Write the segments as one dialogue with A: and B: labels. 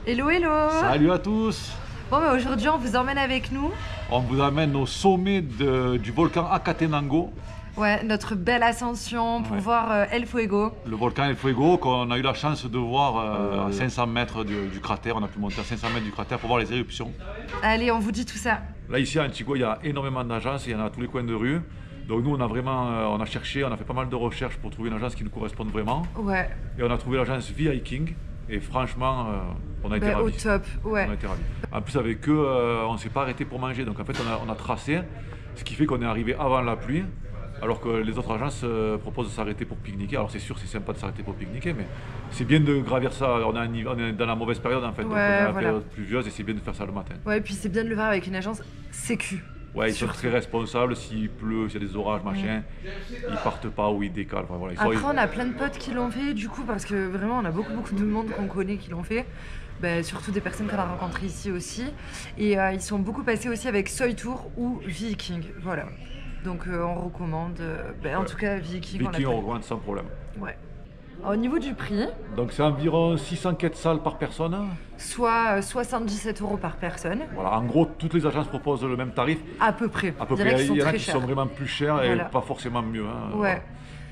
A: Hello hello.
B: Salut à tous.
A: Bon bah aujourd'hui on vous emmène avec nous.
B: On vous amène au sommet du volcan Acatenango.
A: Ouais, notre belle ascension pour
B: Ouais.
A: voir El Fuego.
B: Le volcan El Fuego qu'on a eu la chance de voir à 500 mètres du cratère. On a pu monter à 500 mètres du cratère pour voir les éruptions.
A: Allez, on vous dit tout ça.
B: Là ici à Antigua, il y a énormément d'agences, il y en a à tous les coins de rue. Donc nous on a vraiment, on a cherché, on a fait pas mal de recherches pour trouver une agence qui nous corresponde vraiment.
A: Ouais.
B: Et on a trouvé l'agence V-Hiking. Et franchement, on a été
A: Bah, au
B: ravis.
A: top, ouais.
B: On a été ravis. En plus avec eux, on ne s'est pas arrêté pour manger. Donc en fait on a tracé, ce qui fait qu'on est arrivé avant la pluie. Alors que les autres agences proposent de s'arrêter pour pique-niquer. Alors c'est sûr, c'est sympa de s'arrêter pour pique-niquer, mais c'est bien de gravir ça. On est dans la mauvaise période en fait, donc on est dans la
A: voilà.
B: période pluvieuse et c'est bien de faire ça le matin.
A: Ouais, et puis c'est bien de le faire avec une agence sécu.
B: Ouais, ils sont
A: Surtout.
B: très responsables. S'il pleut, s'il y a des orages, machin, ils partent pas ou ils décalent. Enfin, voilà,
A: Après, on a plein de potes qui l'ont fait, du coup, parce que vraiment, on a beaucoup de monde qu'on connaît qui l'ont fait. Bah, surtout des personnes qu'on a rencontrées ici aussi. Et ils sont beaucoup passés aussi avec Soy Tour ou Viking. Voilà. Donc, on recommande. En tout cas, Viking,
B: Viking, on
A: on
B: recommande sans problème.
A: Ouais. Alors, au niveau du prix,
B: Donc c'est environ 600 quetzals par personne.
A: soit 77 € par personne,
B: Voilà, en gros, toutes les agences proposent le même tarif.
A: à peu près.
B: À peu
A: Il y en a
B: près,
A: qui sont
B: il y en a
A: très
B: qui
A: chers.
B: sont vraiment plus chers et
A: Voilà.
B: pas forcément mieux. Hein,
A: Ouais.
B: voilà.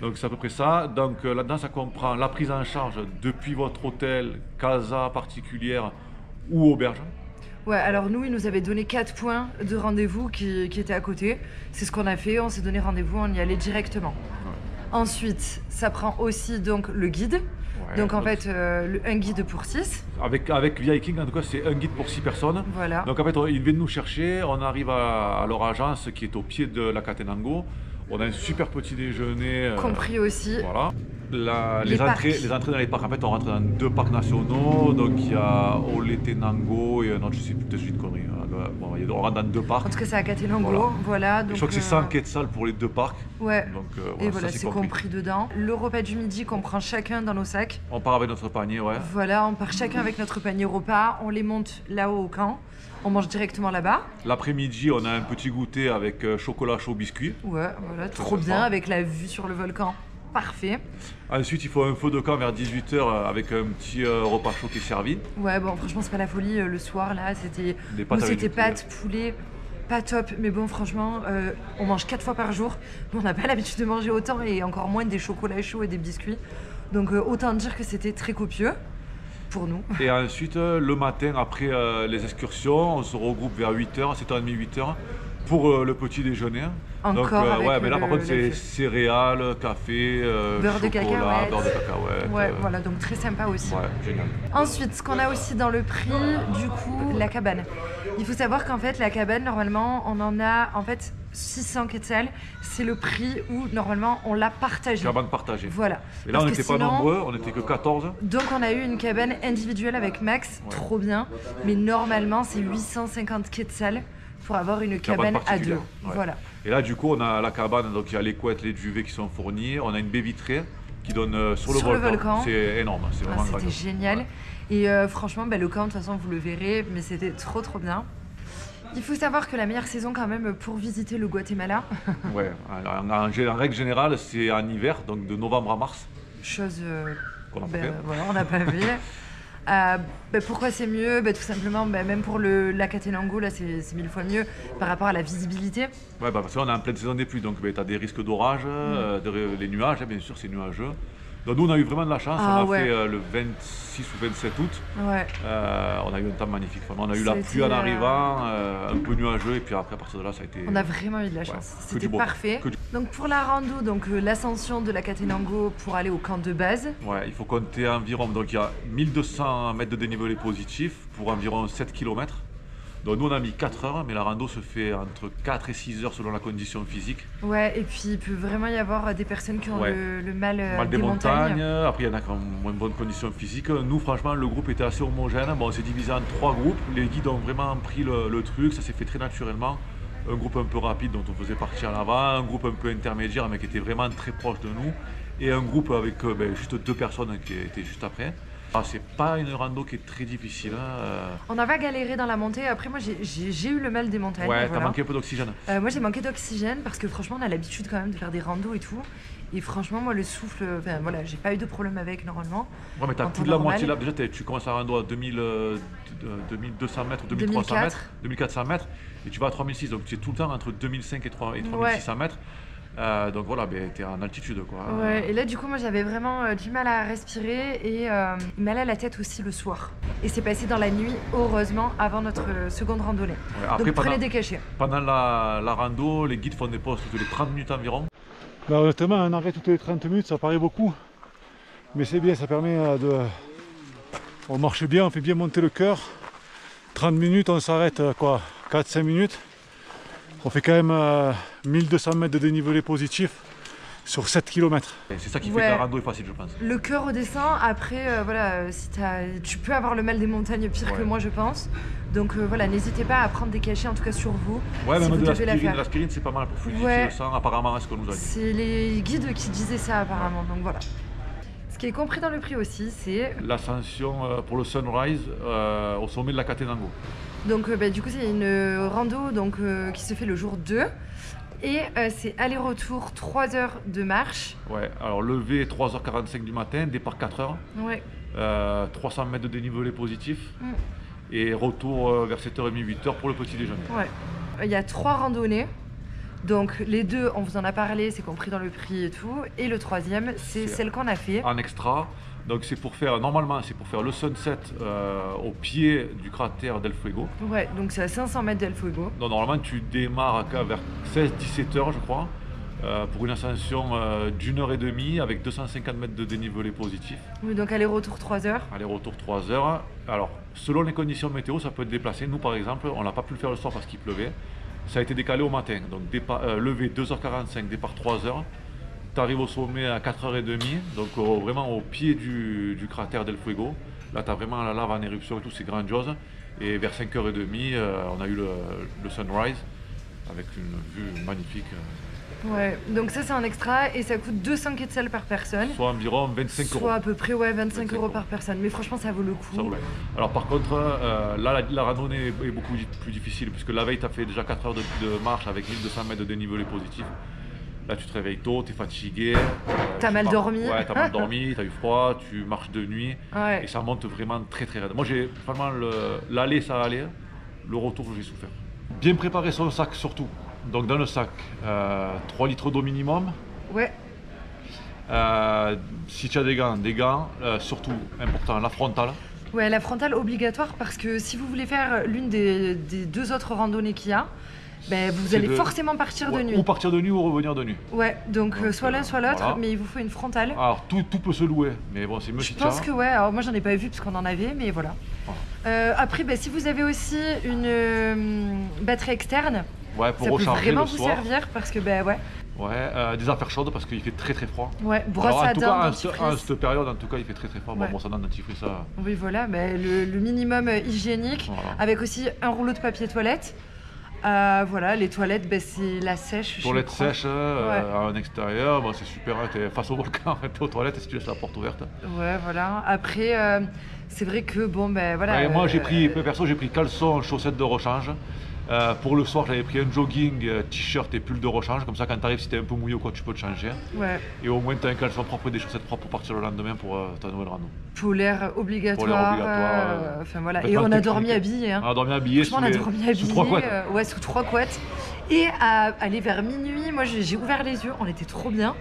B: Donc c'est à peu près ça. Donc là-dedans, ça comprend la prise en charge depuis votre hôtel, casa particulière ou auberge.
A: Ouais, alors nous, ils nous avaient donné 4 points de rendez-vous qui étaient à côté. C'est ce qu'on a fait, on s'est donné rendez-vous, on y allait directement. Ensuite, ça prend aussi donc le guide.
B: Ouais,
A: Donc en
B: donc-
A: fait, un guide pour 6.
B: Avec V-Hiking, en tout cas, c'est un guide pour 6 personnes.
A: Voilà.
B: Donc en fait, ils viennent nous chercher, on arrive à leur agence qui est au pied de la Catenango. On a un super petit déjeuner.
A: Compris aussi.
B: Voilà.
A: Les
B: Les entrées dans les parcs, en fait, on rentre dans 2 parcs nationaux. Donc il y a Oletenango et un autre, je sais plus, peut-être une connerie. Bon, on rentre dans 2 parcs.
A: En tout cas, c'est à Catenango. Voilà.
B: Je
A: Donc,
B: crois que c'est 100 quetzals pour les 2 parcs.
A: Ouais.
B: Donc
A: Et voilà,
B: ça,
A: c'est compris dedans. Le repas du midi qu'on prend chacun dans nos sacs.
B: On part avec notre panier, ouais.
A: Voilà, on part chacun avec notre panier repas. On les monte là-haut au camp. On mange directement là-bas.
B: L'après-midi, on a un petit goûter avec chocolat chaud biscuit.
A: Ouais, voilà, trop
B: sympa.
A: bien avec la vue sur le volcan. Parfait.
B: Ensuite, il faut un feu de camp vers 18h avec un petit repas chaud qui est servi.
A: Ouais, bon, franchement, c'est pas la folie. Le soir, là, c'était.
B: Des pâtes
A: Nous,
B: avec
A: c'était
B: du poulet.
A: pâtes, poulet, pas top. Mais bon, franchement, on mange 4 fois par jour. Nous, on n'a pas l'habitude de manger autant et encore moins des chocolats chauds et des biscuits. Donc, autant dire que c'était très copieux pour nous.
B: Et ensuite, le matin, après les excursions, on se regroupe vers 8h, 7h30, 8h pour le petit déjeuner.
A: Encore avec
B: ouais, mais là par contre,
A: le
B: c'est
A: feu.
B: céréales, café,
A: Beurre de
B: chocolat,
A: cacahuète.
B: beurre de cacahuète.
A: Ouais, voilà, donc très sympa aussi.
B: Ouais, génial.
A: Ensuite, ce qu'on a aussi dans le prix, du coup, la cabane. Il faut savoir qu'en fait, la cabane, normalement, on en a en fait 600 quetzals. C'est le prix où, normalement, on l'a partagé.
B: Cabane partagée.
A: Voilà.
B: Et là, on
A: Parce que
B: n'était pas
A: sinon-
B: nombreux, on n'était que 14.
A: Donc, on a eu une cabane individuelle avec Max, trop bien. Mais normalement, c'est 850 quetzals pour avoir une cabane à deux.
B: particulière, ouais.
A: Voilà.
B: Et là, du coup, on a la cabane, donc il y a les couettes, les duvets qui sont fournis. On a une baie vitrée qui donne sur le
A: Sur le
B: volcan.
A: volcan.
B: C'est énorme, c'est
A: Ah,
B: vraiment
A: c'était
B: grandiose.
A: génial.
B: Ouais.
A: Et franchement, le camp, de toute façon, vous le verrez, mais c'était trop bien. Il faut savoir que la meilleure saison quand même pour visiter le Guatemala,
B: Ouais, en règle générale, c'est en hiver, donc de novembre à mars.
A: chose
B: Qu'on n'a pas fait.
A: voilà, on n'a pas vu. Pourquoi c'est mieux? Tout simplement, même pour la Catenango, là, c'est 1000 fois mieux par rapport à la visibilité.
B: Ouais, parce qu'on est en pleine saison des pluies, donc tu as des risques d'orage, les nuages, bien sûr, c'est nuageux. Donc nous, on a eu vraiment de la chance,
A: Ah,
B: on a
A: ouais.
B: fait le 26 ou 27 août.
A: Ouais.
B: On a eu un temps magnifique, vraiment. On a eu la
A: Ça a
B: pluie
A: été,
B: en arrivant, un peu nuageux, et puis après, à partir de là, ça a été...
A: On a vraiment eu de la chance.
B: que
A: C'était
B: du beau.
A: parfait.
B: Que du-
A: Donc pour la rando, donc l'ascension de la Catenango pour aller au camp de base.
B: Ouais, il faut compter environ, donc il y a 1200 mètres de dénivelé positif pour environ 7 km. Donc nous, on a mis 4 heures, mais la rando se fait entre 4 et 6 heures selon la condition physique.
A: Ouais, et puis il peut vraiment y avoir des personnes qui ont
B: Ouais.
A: le mal,
B: Mal des montagnes, après il y en a qui ont moins bonne condition physique. Nous, franchement, le groupe était assez homogène. Bon, on s'est divisé en 3 groupes. Les guides ont vraiment pris le truc, ça s'est fait très naturellement. Un groupe un peu rapide dont on faisait partie en avant, un groupe un peu intermédiaire mais qui était vraiment très proche de nous, et un groupe avec juste 2 personnes qui étaient juste après. Ah, c'est pas une rando qui est très difficile. Hein.
A: On n'a pas galéré dans la montée. Après, moi, j'ai eu le mal des montagnes.
B: Ouais,
A: voilà.
B: t'as manqué un peu d'oxygène.
A: Moi, j'ai manqué d'oxygène parce que franchement, on a l'habitude quand même de faire des randos et tout. Et franchement, moi, le souffle, enfin voilà, j'ai pas eu de problème avec normalement.
B: Ouais, mais t'as
A: En
B: plus
A: temps
B: de la
A: normal.
B: moitié là. Déjà, tu commences à rando à 2200 mètres, 2300
A: 2004.
B: mètres, 2400 mètres, et tu vas à 3006. Donc tu es tout le temps entre 2005 et 3600 mètres. Donc voilà, ben, tu es en altitude, quoi.
A: Ouais, et là, du coup, moi, j'avais vraiment du mal à respirer et mal à la tête aussi le soir. Et c'est passé dans la nuit, heureusement, avant notre seconde randonnée.
B: Ouais, après,
A: Donc prenez des cachets.
B: pendant la rando, les guides font des pauses toutes les 30 minutes environ.
C: Là, honnêtement, un arrêt toutes les 30 minutes, ça paraît beaucoup. Mais c'est bien, ça permet On marche bien, on fait bien monter le cœur. 30 minutes, on s'arrête quoi, 4-5 minutes. On fait quand même 1200 mètres de dénivelé positif sur 7 km.
B: C'est ça qui fait que la rando est facile, je pense.
A: Le cœur redescend, après, voilà, si tu peux avoir le mal des montagnes pire que moi, je pense. Donc voilà, n'hésitez pas à prendre des cachets, en tout cas sur vous.
B: Ouais,
A: si
B: même
A: vous
B: de
A: devez la faire.
B: l'aspirine, c'est pas mal pour fluidifier le sang, apparemment, est ce qu'on nous a dit.
A: C'est les guides qui disaient ça, apparemment, donc voilà. Ce qui est compris dans le prix aussi, c'est
B: l'ascension pour le sunrise au sommet de la Catenango.
A: Donc du coup c'est une rando donc, qui se fait le jour 2 et c'est aller-retour 3 heures de marche.
B: Ouais, alors lever 3h45 du matin, départ 4h,
A: Ouais.
B: 300 mètres de dénivelé positif et retour vers 7h30, 8h pour le petit déjeuner.
A: Ouais. Il y a 3 randonnées. Donc les 2, on vous en a parlé, c'est compris dans le prix et tout. Et le 3e, c'est celle qu'on a fait.
B: En extra. Donc c'est pour faire, normalement, c'est pour faire le sunset au pied du cratère d'El Fuego.
A: Ouais, donc c'est à 500 mètres d'El Fuego.
B: Donc normalement, tu démarres vers 16-17 heures, je crois, pour une ascension d'1h30 avec 250 mètres de dénivelé positif.
A: Oui, donc aller-retour 3 heures.
B: Aller-retour 3 heures. Alors, selon les conditions météo, ça peut être déplacé. Nous, par exemple, on n'a pas pu le faire le soir parce qu'il pleuvait. Ça a été décalé au matin. Donc, lever 2h45, départ 3h. Tu arrives au sommet à 4h30, donc vraiment au pied du cratère d'El Fuego. Là, tu as vraiment la lave en éruption et tout, c'est grandiose. Et vers 5h30, on a eu le sunrise avec une vue magnifique.
A: Ouais, donc ça c'est un extra et ça coûte 200 quetzals par personne.
B: Soit environ 25 euros.
A: Soit à peu près 25 euros par personne. Mais franchement, ça vaut le coup.
B: Ça vaut le coup. Alors par contre, là, la randonnée est beaucoup plus difficile puisque la veille, tu as fait déjà 4 heures de marche avec 1200 mètres de dénivelé positif. Là, tu te réveilles tôt, tu es fatigué.
A: T'as mal dormi.
B: Ouais, t'as mal dormi, t'as eu froid, tu marches de nuit.
A: Ouais.
B: Et ça monte vraiment très très raide. Moi, vraiment, l'aller, ça allait. Le retour, j'ai souffert. Bien préparer son sac surtout. Donc dans le sac, 3 litres d'eau minimum.
A: Ouais.
B: Si tu as des gants, surtout important, la frontale.
A: Ouais, la frontale obligatoire parce que si vous voulez faire l'une des 2 autres randonnées qu'il y a, ben, vous allez forcément partir de nuit.
B: Ou partir de nuit ou revenir de nuit.
A: Ouais, donc soit l'un soit l'autre,
B: voilà.
A: mais il vous faut une frontale.
B: Alors tout peut se louer, mais bon, c'est mieux si
A: Je
B: tu as.
A: pense que ouais, alors moi j'en ai pas vu parce qu'on en avait, mais voilà. Après, ben, si vous avez aussi une batterie externe,
B: ouais, pour
A: ça peut
B: recharger
A: vraiment
B: le
A: vous
B: soir.
A: servir parce que ben ouais.
B: Ouais, des affaires chaudes parce qu'il fait très très froid.
A: Ouais, brosse
B: Alors,
A: à dents,
B: en cette période, en tout cas, il fait très très froid.
A: Ouais.
B: Bon, ça donne un dentifrice, ça.
A: Oui, voilà, ben, le minimum hygiénique,
B: Voilà.
A: avec aussi un rouleau de papier toilette. Voilà, les toilettes, ben, c'est la sèche.
B: Toilette
A: je crois.
B: sèche en extérieur, bon, c'est super. Hein, t'es face au volcan, t'es aux toilettes et si tu laisses la porte ouverte.
A: Ouais, voilà. Après, c'est vrai que bon, ben voilà.
B: Ouais, moi, perso, j'ai pris caleçon, chaussettes de rechange. Pour le soir, j'avais pris un jogging, t-shirt et pull de rechange. Comme ça, quand t'arrives, si t'es un peu mouillé ou quoi, tu peux te changer.
A: Ouais.
B: Et au moins, t'as un caleçon propre et des chaussettes propres pour partir le lendemain pour ta nouvelle rando.
A: Polaire obligatoire.
B: Polaire obligatoire,
A: Enfin voilà. Et
B: vêtements
A: on a
B: techniques.
A: dormi habillé. Hein.
B: On a dormi habillé
A: Franchement, on a dormi habillé.
B: sous 3 couettes.
A: Ouais, sous 3 couettes. Et à aller vers minuit, moi j'ai ouvert les yeux, on était trop bien.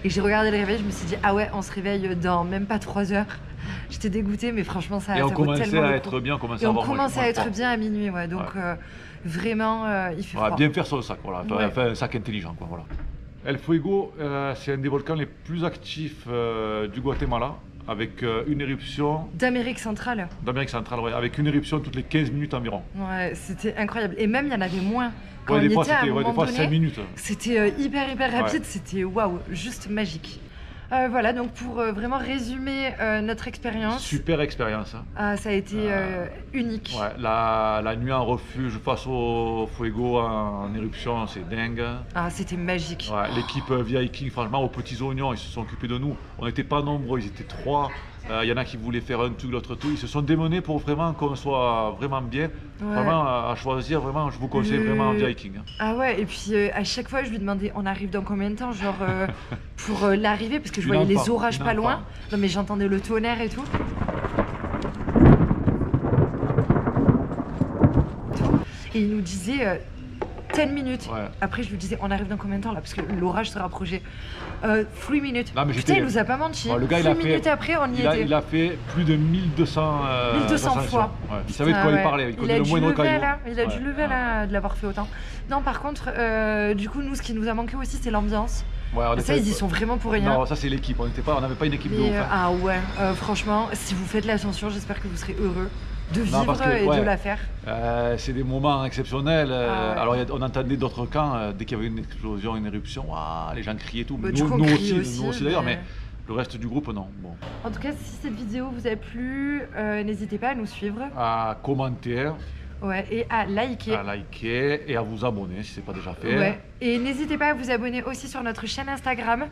A: Et j'ai regardé le réveil, je me suis dit, ah ouais, on se réveille dans même pas 3 heures. J'étais dégoûtée, mais franchement, ça
B: Et on
A: vaut
B: commençait
A: tellement
B: à
A: le
B: être
A: coup.
B: bien, on commençait
A: Et
B: à
A: on
B: avoir
A: commençait à être
B: froid.
A: bien à minuit, ouais. Donc vraiment, il fait
B: Voilà,
A: froid.
B: bien faire son sac, voilà.
A: Ouais.
B: Enfin, un sac intelligent, quoi, voilà. El Fuego, c'est un des volcans les plus actifs du Guatemala, avec une éruption
A: D'Amérique centrale.
B: d'Amérique centrale, ouais, avec une éruption toutes les 15 minutes environ.
A: Ouais, c'était incroyable. Et même, il y en avait moins. Quand
B: Ouais,
A: on
B: des
A: y
B: fois,
A: était, à un
B: c'était des
A: moment
B: fois
A: donné,
B: 5 minutes.
A: c'était hyper rapide,
B: Ouais.
A: c'était waouh, juste magique. Voilà, donc pour vraiment résumer notre expérience,
B: Super expérience. Hein.
A: ça a été unique.
B: Ouais, la nuit en refuge face au Fuego en éruption, c'est dingue.
A: Ah, c'était magique.
B: Ouais, l'équipe Viking, franchement, aux petits oignons, ils se sont occupés de nous. On n'était pas nombreux, ils étaient 3. Il y en a qui voulaient faire un truc, l'autre tout. Ils se sont démenés pour vraiment qu'on soit vraiment bien.
A: Ouais.
B: Vraiment à choisir, vraiment, je vous conseille vraiment Viking. Hein.
A: Ah ouais, et puis à chaque fois, je lui demandais, on arrive dans combien de temps, genre pour l'arrivée, parce que je
B: Une
A: voyais
B: enfant,
A: les orages
B: une
A: pas loin.
B: enfant.
A: Non mais j'entendais le tonnerre et tout. Et il nous disait 10 minutes.
B: Ouais.
A: Après, je lui disais, on arrive dans combien de temps là, parce que l'orage se rapprochait. 3 minutes.
B: Non, mais
A: Putain,
B: j'étais-
A: il nous a pas menti.
B: Bon, le gars, il
A: 3
B: a fait-
A: minutes après, on y était.
B: Il a fait plus de 1200,
A: 1200 fois.
B: Ouais. Il savait de quoi
A: Ah
B: il
A: ouais.
B: parlait, il
A: Il
B: connaît
A: a
B: le
A: dû
B: moindre
A: lever
B: caillou.
A: là, il a dû
B: Ouais.
A: lever là de l'avoir fait autant. Non, par contre, du coup, nous, ce qui nous a manqué aussi, c'est l'ambiance.
B: Ouais, on
A: Ça,
B: était-
A: ils y sont vraiment pour rien.
B: Non, ça c'est l'équipe, on n'avait pas une équipe de
A: Mais,
B: ouf. Hein.
A: ah ouais, franchement, si vous faites l'ascension, j'espère que vous serez heureux de
B: Non,
A: vivre
B: parce que,
A: et
B: ouais.
A: de la faire.
B: C'est des moments exceptionnels.
A: Ah ouais.
B: Alors on entendait d'autres camps, dès qu'il y avait une explosion, une éruption, ouah, les gens criaient et tout.
A: Bah,
B: nous,
A: du coup, on
B: nous
A: crie
B: aussi, nous aussi d'ailleurs,
A: mais-
B: mais le reste du groupe, non. Bon.
A: En tout cas, si cette vidéo vous a plu, n'hésitez pas à nous suivre.
B: À commenter,
A: Ouais, et à liker.
B: à liker et à vous abonner si ce n'est pas déjà fait.
A: Ouais. Et n'hésitez pas à vous abonner aussi sur notre chaîne Instagram.